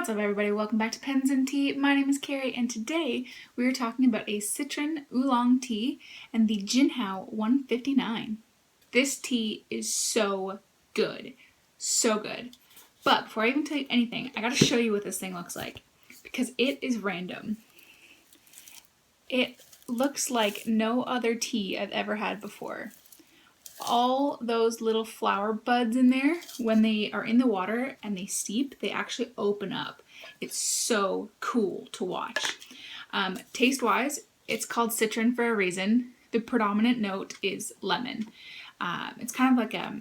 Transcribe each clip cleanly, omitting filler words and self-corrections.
What's up, everybody? Welcome back to Pens and Tea. My name is Carrie, and today we are talking about a Citron Oolong tea and the Jinhao 159. This tea is so good. So good. But before I even tell you anything, I gotta show you what this thing looks like because it is random. It looks like no other tea I've ever had before. All those little flower buds in there, when they are in the water and they steep, they actually open up. It's so cool to watch. Taste wise, it's called citron for a reason. The predominant note is lemon. It's kind of like a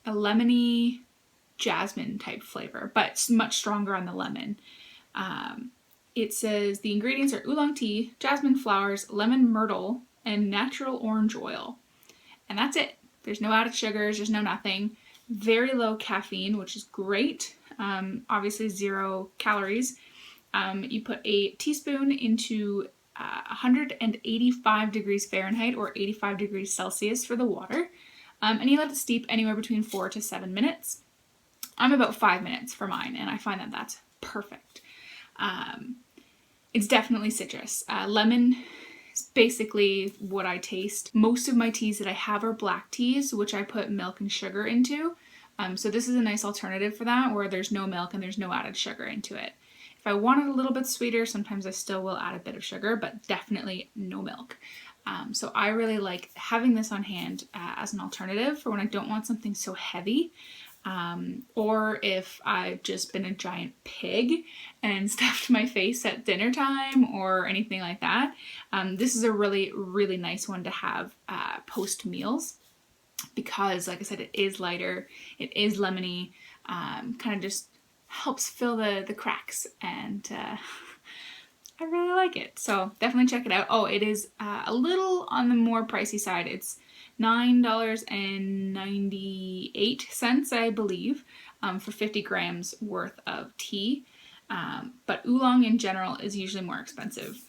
lemony jasmine type flavor, but it's much stronger on the lemon. It says the ingredients are oolong tea, jasmine flowers, lemon myrtle, and natural orange oil. And that's it. There's no added sugars, there's no nothing. Very low caffeine, which is great. Obviously 0 calories. You put a teaspoon into 185 degrees Fahrenheit or 85 degrees Celsius for the water. And you let it steep anywhere between 4 to 7 minutes. I'm about 5 minutes for mine, and I find that that's perfect. It's definitely citrus. Lemon is basically what I taste. Most of my teas that I have are black teas, which I put milk and sugar into. So this is a nice alternative for that, where there's no milk and there's no added sugar into it. If I want it a little bit sweeter, sometimes I still will add a bit of sugar, but definitely no milk. So I really like having this on hand as an alternative for when I don't want something so heavy. Or if I've just been a giant pig and stuffed my face at dinner time or anything like that. This is a really, really nice one to have post meals because, like I said, it is lighter, it is lemony, kind of just helps fill the cracks, and I really like it. So definitely check it out. Oh, it is a little on the more pricey side. It's $9.98, I believe, for 50 grams worth of tea. But oolong in general is usually more expensive.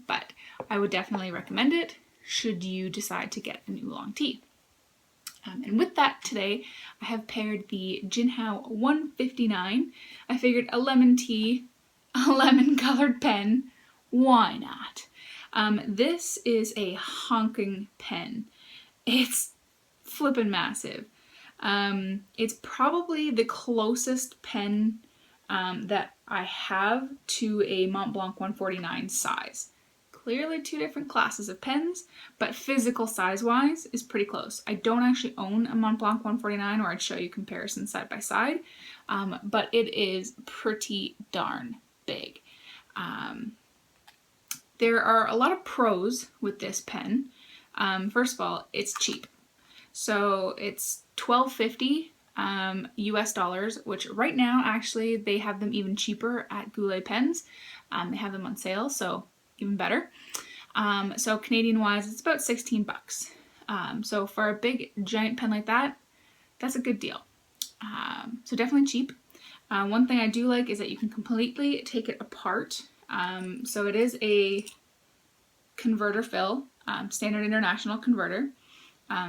But I would definitely recommend it should you decide to get an oolong tea. And with that today, I have paired the Jinhao 159. I figured a lemon tea, a lemon colored pen, why not? This is a honking pen. It's flippin' massive. It's probably the closest pen that I have to a Mont Blanc 149 size. Clearly 2 different classes of pens, but physical size-wise is pretty close. I don't actually own a Mont Blanc 149, or I'd show you comparisons side by side, but it is pretty darn big. There are a lot of pros with this pen. First of all, it's cheap. So it's $12.50 US dollars, which right now actually they have them even cheaper at Goulet pens. They have them on sale, so even better. So Canadian wise, it's about 16 bucks. So for a big giant pen like that, that's a good deal. So definitely cheap. One thing I do like is that you can completely take it apart. So it is a converter fill, standard international converter.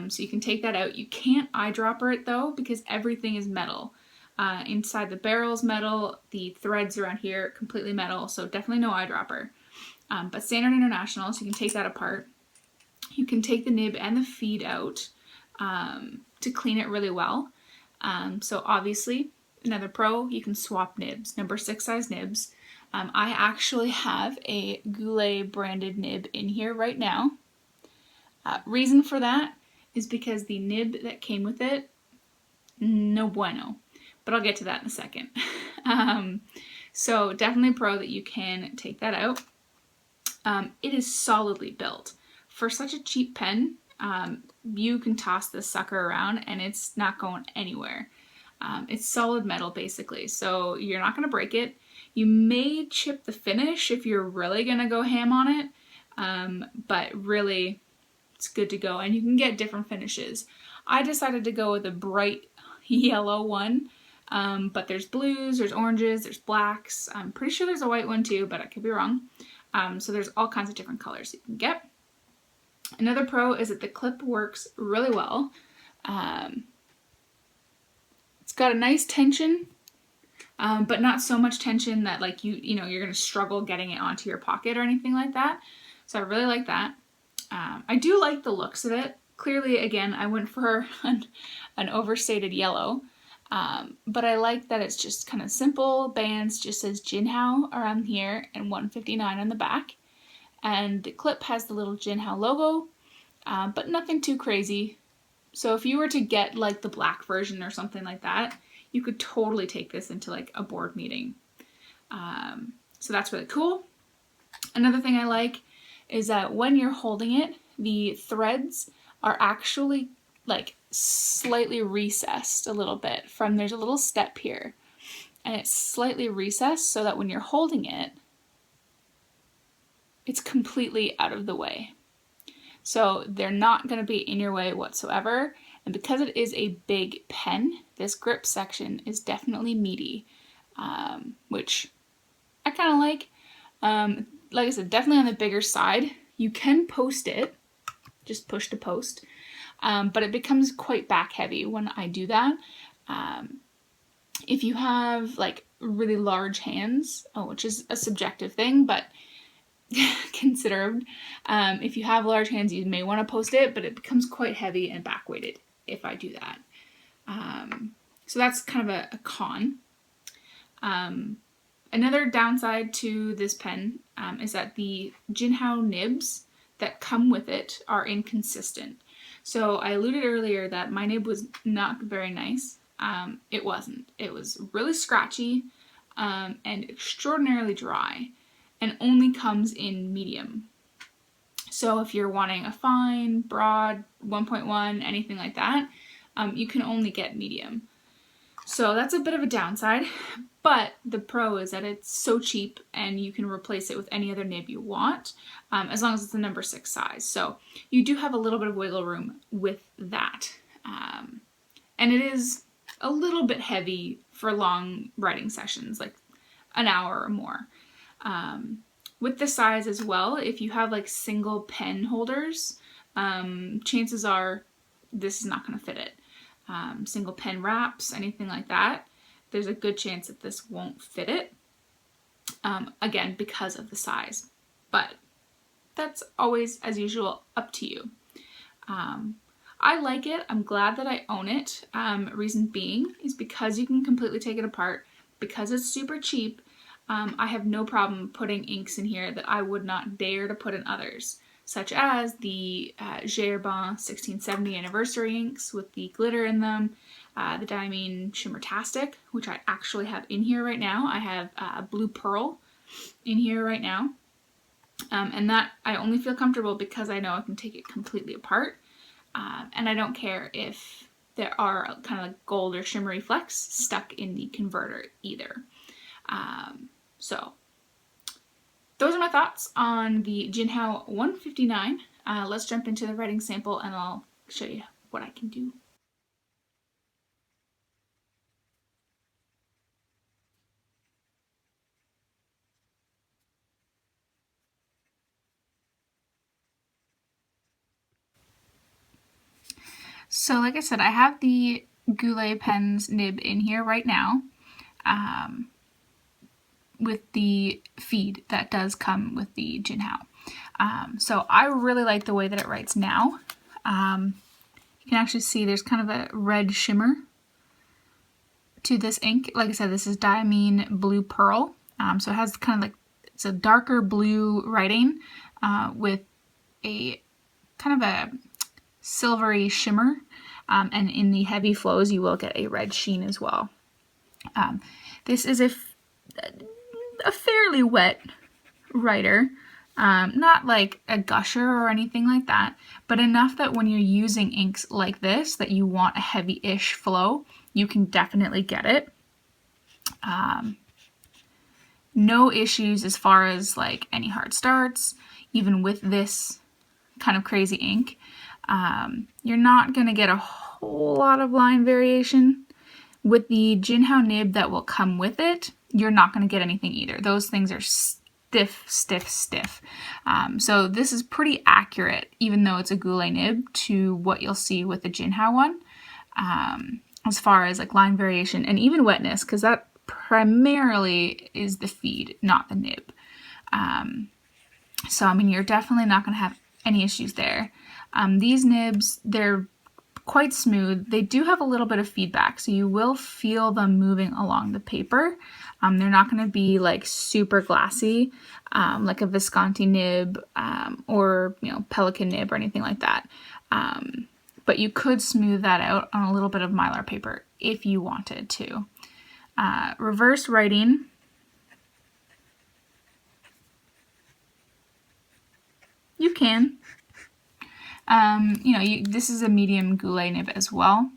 So you can take that out. You can't eyedropper it though, because everything is metal. Inside the barrel's metal, the threads around here completely metal, so definitely no eyedropper. But standard international, so you can take that apart. You can take the nib and the feed out to clean it really well. So obviously, another pro, you can swap nibs, number 6 size nibs. I actually have a Goulet branded nib in here right now. Reason for that is because the nib that came with it, no bueno. But I'll get to that in a second. So definitely pro that you can take that out. It is solidly built. For such a cheap pen, you can toss this sucker around and it's not going anywhere. It's solid metal basically, so you're not going to break it. You may chip the finish if you're really going to go ham on it, but really it's good to go, and you can get different finishes. I decided to go with a bright yellow one, but there's blues, there's oranges, there's blacks. I'm pretty sure there's a white one too, but I could be wrong. So there's all kinds of different colors you can get. Another pro is that the clip works really well. It's got a nice tension. but not so much tension that like you know, you're going to struggle getting it onto your pocket or anything like that. So I really like that. I do like the looks of it. Clearly, again, I went for an overstated yellow, but I like that it's just kind of simple bands, just says Jinhao around here and 159 on the back. And the clip has the little Jinhao logo, but nothing too crazy. So if you were to get like the black version or something like that, you could totally take this into like a board meeting. So that's really cool. Another thing I like is that when you're holding it, the threads are actually like slightly recessed a little bit from, there's a little step here and it's slightly recessed so that when you're holding it, it's completely out of the way. So they're not going to be in your way whatsoever. And because it is a big pen, this grip section is definitely meaty, which I kind of like. Like I said, definitely on the bigger side. You can post it, just push to post, but it becomes quite back heavy when I do that. If you have like really large hands, which is a subjective thing, but considered, if you have large hands, you may want to post it, but it becomes quite heavy and back weighted if I do that. So that's kind of a con. Another downside to this pen is that the Jinhao nibs that come with it are inconsistent. So I alluded earlier that my nib was not very nice. It wasn't. It was really scratchy and extraordinarily dry, and only comes in medium. So if you're wanting a fine, broad, 1.1, anything like that, you can only get medium. So that's a bit of a downside, but the pro is that it's so cheap and you can replace it with any other nib you want, as long as it's a number 6 size. So you do have a little bit of wiggle room with that. And it is a little bit heavy for long writing sessions, like an hour or more. With the size as well, if you have like single pen holders, chances are this is not going to fit it. Single pen wraps, anything like that, there's a good chance that this won't fit it. Again, because of the size. But that's always, as usual, up to you. I like it. I'm glad that I own it. Reason being is because you can completely take it apart. Because it's super cheap, I have no problem putting inks in here that I would not dare to put in others, such as the Gerbon 1670 anniversary inks with the glitter in them, the Diamine Shimmertastic, which I actually have in here right now. I have Blue Pearl in here right now, and that I only feel comfortable because I know I can take it completely apart, and I don't care if there are kind of like gold or shimmery flecks stuck in the converter either. So those are my thoughts on the Jinhao 159. Let's jump into the writing sample and I'll show you what I can do. So like I said, I have the Goulet pens nib in here right now, with the feed that does come with the Jinhao. So I really like the way that it writes now. You can actually see there's kind of a red shimmer to this ink. Like I said, this is Diamine Blue Pearl. So it has kind of like, it's a darker blue writing with a kind of a silvery shimmer. And in the heavy flows, you will get a red sheen as well. This is a fairly wet writer. Not like a gusher or anything like that, but enough that when you're using inks like this, that you want a heavy-ish flow, you can definitely get it. No issues as far as like any hard starts, even with this kind of crazy ink. You're not going to get a whole lot of line variation. With the Jinhao nib that will come with it, you're not going to get anything either. Those things are stiff. So this is pretty accurate, even though it's a Goulet nib, to what you'll see with the Jinhao one, as far as like line variation and even wetness, because that primarily is the feed, not the nib. So, I mean, you're definitely not going to have any issues there. These nibs, they're quite smooth. They do have a little bit of feedback, so you will feel them moving along the paper. They're not going to be like super glassy, like a Visconti nib or Pelican nib or anything like that. But you could smooth that out on a little bit of Mylar paper if you wanted to. Reverse writing. You can. This is a medium Goulet nib as well.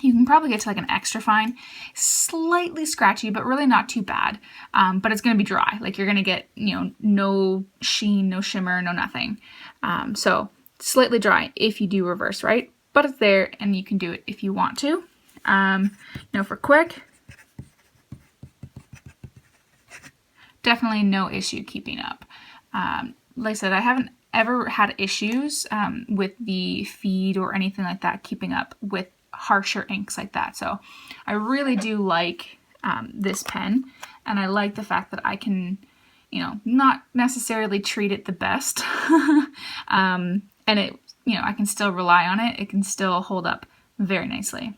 You can probably get to like an extra fine, slightly scratchy, but really not too bad. But it's going to be dry. Like you're going to get, no sheen, no shimmer, no nothing. So slightly dry if you do reverse write, but it's there and you can do it if you want to. For quick, definitely no issue keeping up. Like I said, I haven't ever had issues with the feed or anything like that keeping up with harsher inks like that. So I really do like this pen, and I like the fact that I can, not necessarily treat it the best. And it, I can still rely on it. It can still hold up very nicely.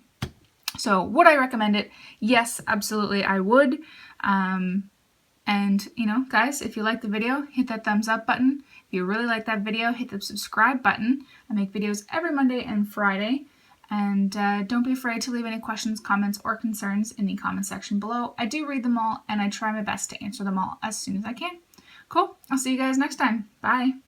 So would I recommend it? Yes, absolutely I would. And, guys, if you like the video, hit that thumbs up button. If you really like that video, hit the subscribe button. I make videos every Monday and Friday. And don't be afraid to leave any questions, comments, or concerns in the comment section below. I do read them all, and I try my best to answer them all as soon as I can. Cool. I'll see you guys next time. Bye.